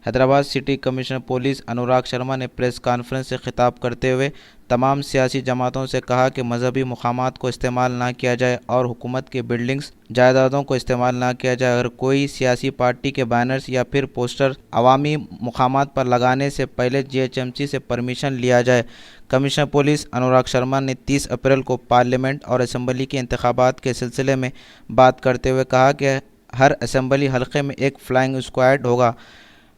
Hyderabad city commissioner police Anurag Sharma ने press conference से खिताब करते हुए तमाम सियासी जमातों से कहा कि मजहबी मुकामात को इस्तेमाल ना किया जाए और हुकूमत की बिल्डिंग्स जायदादों को इस्तेमाल ना किया जाए। अगर कोई सियासी पार्टी के बैनर्स या फिर पोस्टर अवामी मुकामात पर लगाने से पहले जीएचएमसी से परमिशन लिया जाए। कमिश्नर पुलिस अनुराग शर्मा ने 30 अप्रैल को पार्लियामेंट और असम्बली के इंतखाबात के सिलसिले में बात करते हुए कहा कि हर असम्बली हलके में एक फ्लाइंग स्क्वाड होगा।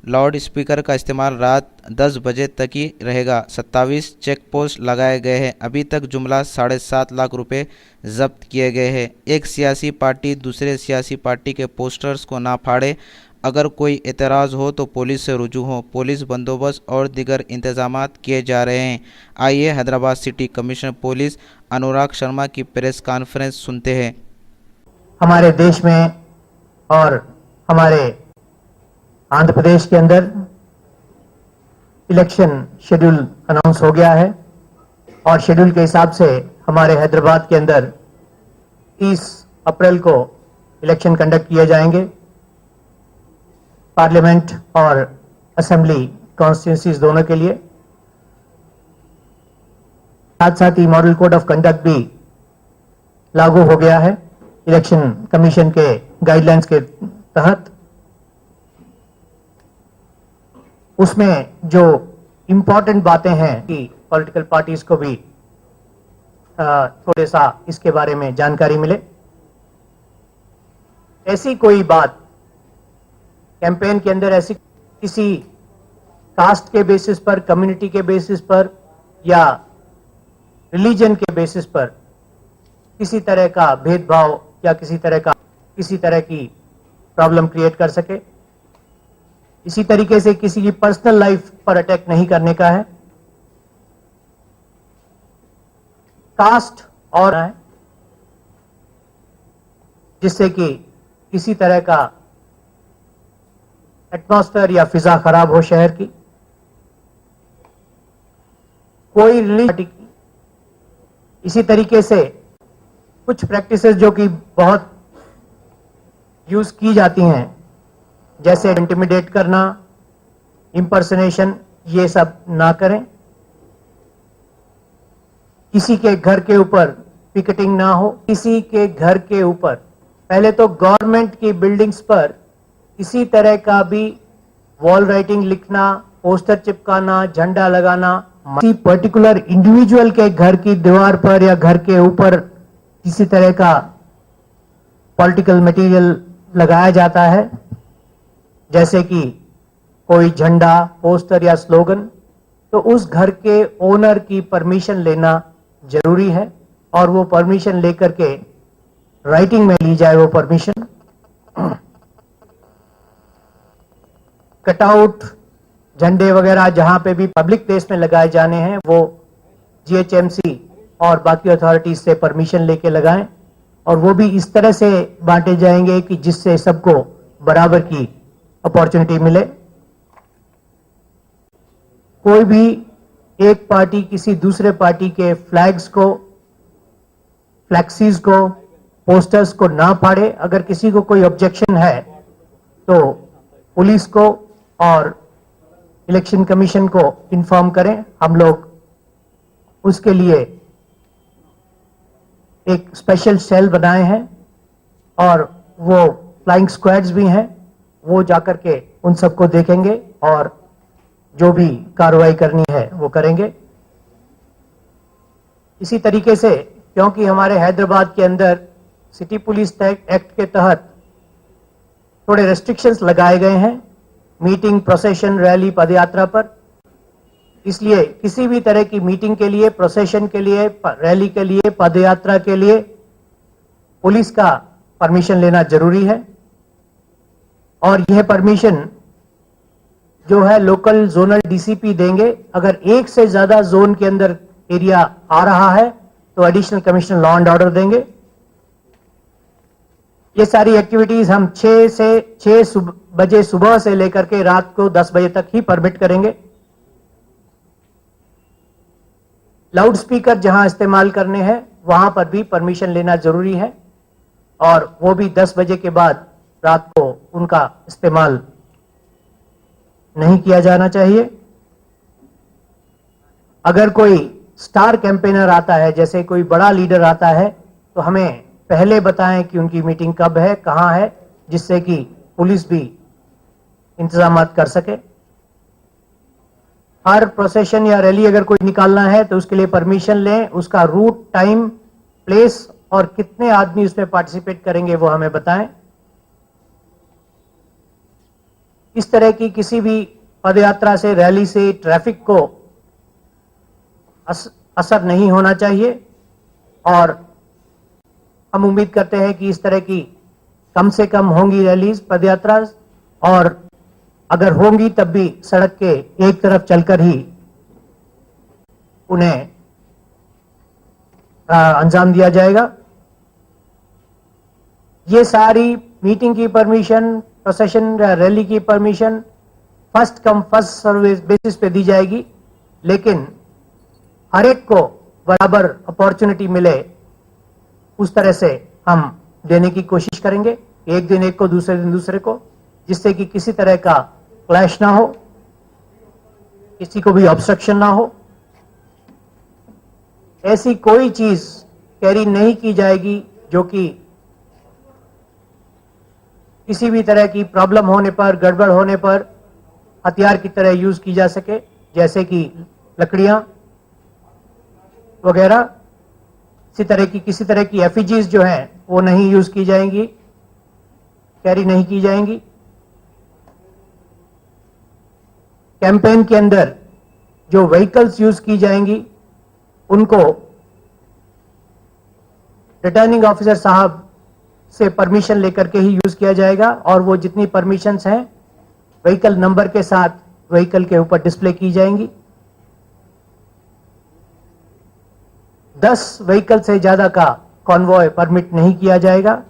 लाउड स्पीकर का इस्तेमाल रात 10 बजे तक ही रहेगा। 27 चेक पोस्ट लगाए गए हैं। अभी तक जुमला 7.5 लाख रुपए जब्त किए गए हैं। एक सियासी पार्टी दूसरे सियासी पार्टी के पोस्टर्स को ना फाड़े। अगर कोई एतराज़ हो तो पुलिस से रुजू हो। पुलिस बंदोबस्त और दीगर इंतजामात किए जा रहे हैं। आइए Hyderabad city commissioner police Anurag Sharma की प्रेस कॉन्फ्रेंस सुनते हैं। हमारे देश में और हमारे आंध्र प्रदेश के अंदर इलेक्शन शेड्यूल अनाउंस हो गया है और शेड्यूल के हिसाब से हमारे हैदराबाद के अंदर 30 अप्रैल को इलेक्शन कंडक्ट किए जाएंगे। पार्लियामेंट और असेंबली कॉन्स्टिट्यूंसीज दोनों के लिए। साथ साथ ही मॉडल कोड ऑफ कंडक्ट भी लागू हो गया है इलेक्शन कमीशन के गाइडलाइंस के तहत। उसमें जो इम्पोर्टेंट बातें हैं कि पॉलिटिकल पार्टीज को भी थोड़े सा इसके बारे में जानकारी मिले। ऐसी कोई बात कैंपेन के अंदर ऐसी किसी कास्ट के बेसिस पर, कम्युनिटी के बेसिस पर या रिलीजन के बेसिस पर किसी तरह का भेदभाव या किसी तरह की प्रॉब्लम क्रिएट कर सके। इसी तरीके से किसी की पर्सनल लाइफ पर अटैक नहीं करने का है। कास्ट और है जिससे कि किसी तरह का एटमॉस्फेयर या फिजा खराब हो शहर की। कोई रिलीजन की इसी तरीके से कुछ प्रैक्टिसेस जो कि बहुत यूज की जाती हैं, जैसे इंटिमिडेट करना, इंपर्सनेशन, ये सब ना करें। किसी के घर के ऊपर पिकेटिंग ना हो। किसी के घर के ऊपर पहले तो गवर्नमेंट की बिल्डिंग्स पर किसी तरह का भी वॉल राइटिंग लिखना, पोस्टर चिपकाना, झंडा लगाना, किसी पर्टिकुलर इंडिविजुअल के घर की दीवार पर या घर के ऊपर किसी तरह का पॉलिटिकल मटेरियल लगाया जाता है, जैसे कि कोई झंडा, पोस्टर या स्लोगन, तो उस घर के ओनर की परमिशन लेना जरूरी है और वो परमिशन लेकर के राइटिंग में ली जाए वो परमिशन। कटआउट, झंडे वगैरह जहां पे भी पब्लिक प्लेस में लगाए जाने हैं वो जीएचएमसी और बाकी अथॉरिटीज से परमिशन लेके लगाएं और वो भी इस तरह से बांटे जाएंगे कि जिससे सबको बराबर की अपॉर्चुनिटी मिले। कोई भी एक पार्टी किसी दूसरे पार्टी के फ्लैग्स को, फ्लैक्सीज को, पोस्टर्स को ना फाड़े। अगर किसी को कोई ऑब्जेक्शन है तो पुलिस को और इलेक्शन कमीशन को इन्फॉर्म करें। हम लोग उसके लिए एक स्पेशल सेल बनाए हैं और वो फ्लाइंग स्क्वाड्स भी हैं, वो जाकर के उन सबको देखेंगे और जो भी कार्रवाई करनी है वो करेंगे। इसी तरीके से क्योंकि हमारे हैदराबाद के अंदर सिटी पुलिस एक्ट के तहत थोड़े रेस्ट्रिक्शंस लगाए गए हैं मीटिंग, प्रोसेशन, रैली, पदयात्रा पर, इसलिए किसी भी तरह की मीटिंग के लिए, प्रोसेशन के लिए, रैली के लिए, पदयात्रा के लिए पुलिस का परमिशन लेना जरूरी है और यह परमिशन जो है लोकल जोनल डीसीपी देंगे। अगर एक से ज्यादा जोन के अंदर एरिया आ रहा है तो additional commissioner law and order देंगे। ये सारी एक्टिविटीज हम 6 बजे सुबह से लेकर के रात को 10 बजे तक ही परमिट करेंगे। लाउड स्पीकर जहां इस्तेमाल करने हैं वहां पर भी परमिशन लेना जरूरी है और वो भी 10 बजे के बाद रात को उनका इस्तेमाल नहीं किया जाना चाहिए। अगर कोई स्टार कैंपेनर आता है, जैसे कोई बड़ा लीडर आता है, तो हमें पहले बताएं कि उनकी मीटिंग कब है, कहां है, जिससे कि पुलिस भी इंतजाम कर सके। हर प्रोसेशन या रैली अगर कोई निकालना है तो उसके लिए परमिशन लें, उसका रूट, टाइम, प्लेस और कितने आदमी उसमें पार्टिसिपेट करेंगे वो हमें बताएं। इस तरह की किसी भी पदयात्रा से, रैली से ट्रैफिक को असर नहीं होना चाहिए और हम उम्मीद करते हैं कि इस तरह की कम से कम होंगी रैलीज, पदयात्रा, और अगर होंगी तब भी सड़क के एक तरफ चलकर ही उन्हें अंजाम दिया जाएगा। ये सारी मीटिंग की परमिशन, प्रोसेशन या रैली की permission first come first service basis पे दी जाएगी, लेकिन हर एक को बराबर अपॉर्चुनिटी मिले उस तरह से हम देने की कोशिश करेंगे। एक दिन एक को, दूसरे दिन दूसरे को, जिससे कि किसी तरह का क्लैश ना हो, किसी को भी ऑब्स्ट्रक्शन ना हो। ऐसी कोई चीज कैरी नहीं की जाएगी जो कि किसी भी तरह की प्रॉब्लम होने पर, गड़बड़ होने पर हथियार की तरह यूज की जा सके, जैसे कि लकड़ियां वगैरह। किसी तरह की एफिजीज जो हैं वो नहीं यूज की जाएंगी, कैरी नहीं की जाएंगी। कैंपेन के अंदर जो व्हीकल्स यूज की जाएंगी उनको रिटर्निंग ऑफिसर साहब से परमिशन लेकर के ही यूज किया जाएगा और वो जितनी परमिशंस हैं व्हीकल नंबर के साथ व्हीकल के ऊपर डिस्प्ले की जाएंगी। 10 व्हीकल से ज्यादा का कॉन्वॉय परमिट नहीं किया जाएगा।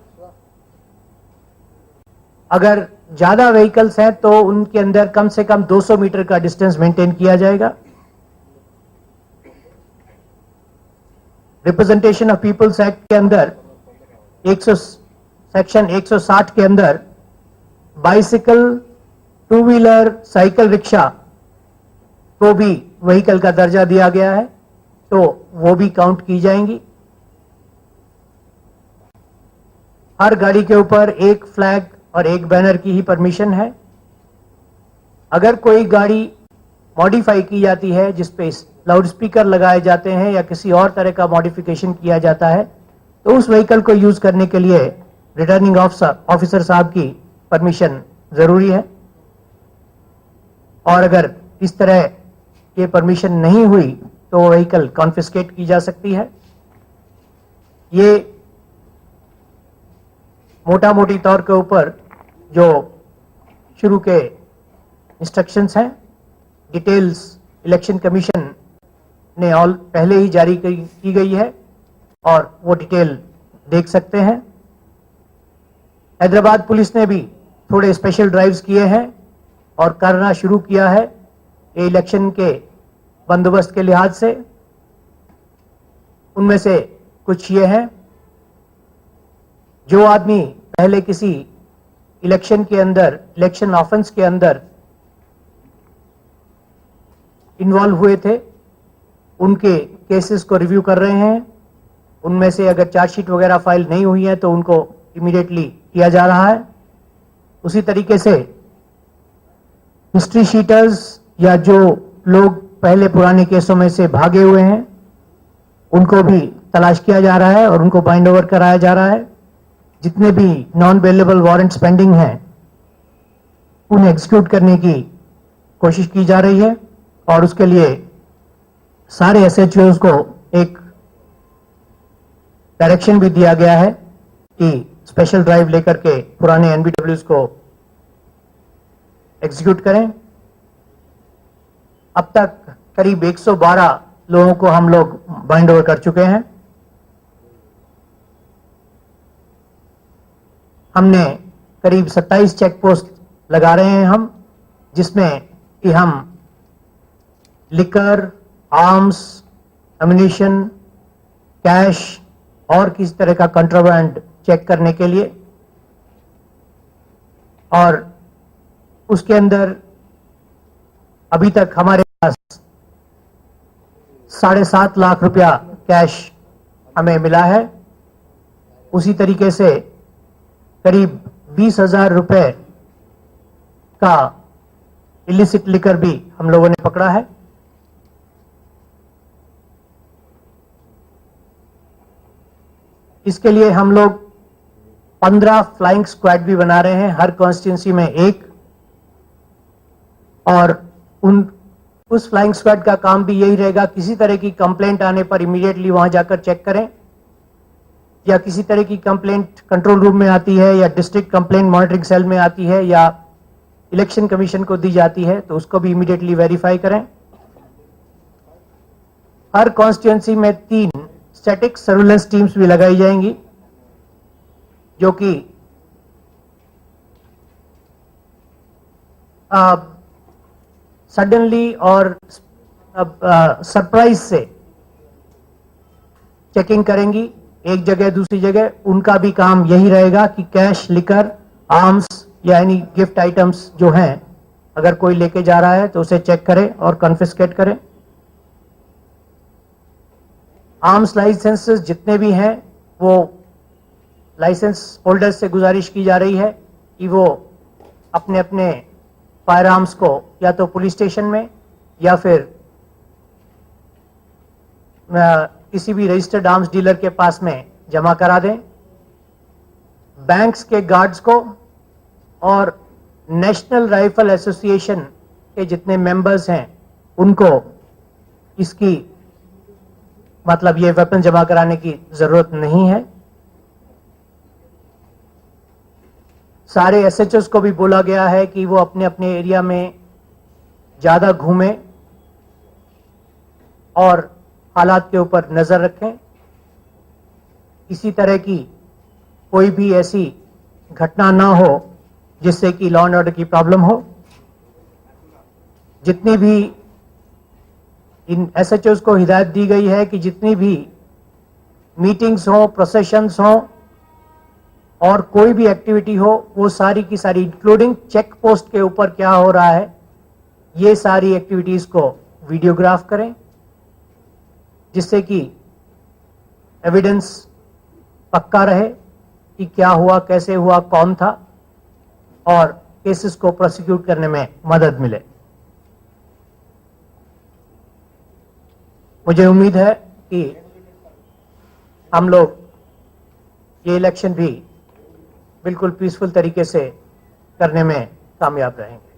अगर ज्यादा व्हीकल्स हैं तो उनके अंदर कम से कम 200 मीटर का डिस्टेंस मेंटेन किया जाएगा। रिप्रेजेंटेशन ऑफ पीपल्स एक्ट के अंदर सेक्शन 160 के अंदर bicycle, two wheeler, cycle rickshaw को भी व्हीकल का दर्जा दिया गया है, तो वो भी काउंट की जाएंगी। हर गाड़ी के ऊपर एक फ्लैग और एक बैनर की ही परमिशन है। अगर कोई गाड़ी मॉडिफाई की जाती है जिसपे लाउड स्पीकर लगाए जाते हैं या किसी और तरह का मॉडिफिकेशन किया जाता है, तो उस व्हीकल को यूज करने के लिए रिटर्निंग ऑफिसर साहब की परमिशन जरूरी है। और अगर इस तरह ये परमिशन नहीं हुई तो व्हीकल कॉन्फिस्केट की जा सकती है। ये मोटा मोटी तौर के ऊपर जो शुरू के इंस्ट्रक्शंस हैं, डिटेल्स इलेक्शन कमीशन ने पहले ही जारी की गई है और वो डिटेल देख सकते हैं। हैदराबाद पुलिस ने भी थोड़े स्पेशल ड्राइव्स किए हैं और करना शुरू किया है ये इलेक्शन के बंदोबस्त के लिहाज से। उनमें से कुछ ये हैं, जो आदमी पहले किसी इलेक्शन के अंदर, इलेक्शन ऑफेंस के अंदर इन्वॉल्व हुए थे, उनके केसेस को रिव्यू कर रहे हैं। उनमें से अगर चार्जशीट वगैरह फाइल नहीं हुई है तो उनको इमीडिएटली किया जा रहा है। उसी तरीके से हिस्ट्री शीटर्स या जो लोग पहले पुराने केसों में से भागे हुए हैं उनको भी तलाश किया जा रहा है और उनको बाइंड ओवर कराया जा रहा है। जितने भी नॉन बेलेबल वारंट्स पेंडिंग हैं उन्हें एग्जीक्यूट करने की कोशिश की जा रही है और उसके लिए सारे एसएचओज को एक डायरेक्शन भी दिया गया है कि स्पेशल ड्राइव लेकर के पुराने एनबीडब्ल्यूज को एग्जीक्यूट करें। अब तक करीब 112 लोगों को हम लोग बाइंड ओवर कर चुके हैं। हमने करीब 27 चेक पोस्ट लगा रहे हैं हम, जिसमें कि हम लिकर, आर्म्स, एम्युनिशन, कैश और किसी तरह का कंट्राबैंड चेक करने के लिए, और उसके अंदर अभी तक हमारे पास 7.5 लाख रुपया कैश हमें मिला है। उसी तरीके से करीब 20,000 रुपए का इलिसिट लिकर भी हम लोगों ने पकड़ा है। इसके लिए हम लोग 15 फ्लाइंग स्क्वाड भी बना रहे हैं, हर कॉन्स्टिट्यूंसी में एक, और उस फ्लाइंग स्क्वाड का काम भी यही रहेगा, किसी तरह की कंप्लेंट आने पर इमीडिएटली वहां जाकर चेक करें, या किसी तरह की कंप्लेंट कंट्रोल रूम में आती है या डिस्ट्रिक्ट कंप्लेंट मॉनिटरिंग सेल में आती है या इलेक्शन कमीशन को दी जाती है तो उसको भी इमीडिएटली वेरीफाई करें। हर कॉन्स्टिट्यूंसी में 3 स्टैटिक सर्विलेंस टीम्स भी लगाई जाएंगी, जो कि सडनली और सरप्राइज से चेकिंग करेंगी एक जगह दूसरी जगह। उनका भी काम यही रहेगा कि कैश, लिकर, आर्म्स या एनी गिफ्ट आइटम्स जो हैं, अगर कोई लेके जा रहा है तो उसे चेक करें और कॉन्फिस्केट करें। आर्म्स लाइसेंसेस जितने भी हैं, वो लाइसेंस होल्डर्स से गुजारिश की जा रही है कि वो अपने अपने फायर आर्म्स को या तो पुलिस स्टेशन में या फिर किसी भी रजिस्टर्ड आर्म्स डीलर के पास में जमा करा दें। बैंक्स के गार्ड्स को और नेशनल राइफल एसोसिएशन के जितने मेंबर्स हैं उनको इसकी मतलब ये वेपन जमा कराने की जरूरत नहीं है। सारे एसएचओस को भी बोला गया है कि वो अपने अपने एरिया में ज्यादा घूमें और हालात के ऊपर नजर रखें। किसी तरह की कोई भी ऐसी घटना ना हो जिससे कि लॉ एंड ऑर्डर की प्रॉब्लम हो। जितनी भी इन एसएचओस को हिदायत दी गई है कि जितनी भी मीटिंग्स हो, प्रोसेशंस हो और कोई भी एक्टिविटी हो, वो सारी की सारी इंक्लूडिंग चेक पोस्ट के ऊपर क्या हो रहा है, ये सारी एक्टिविटीज को वीडियोग्राफ करें, जिससे कि एविडेंस पक्का रहे कि क्या हुआ, कैसे हुआ, कौन था, और केसेस को प्रोसिक्यूट करने में मदद मिले। मुझे उम्मीद है कि हम लोग ये इलेक्शन भी बिल्कुल पीसफुल तरीके से करने में कामयाब रहेंगे।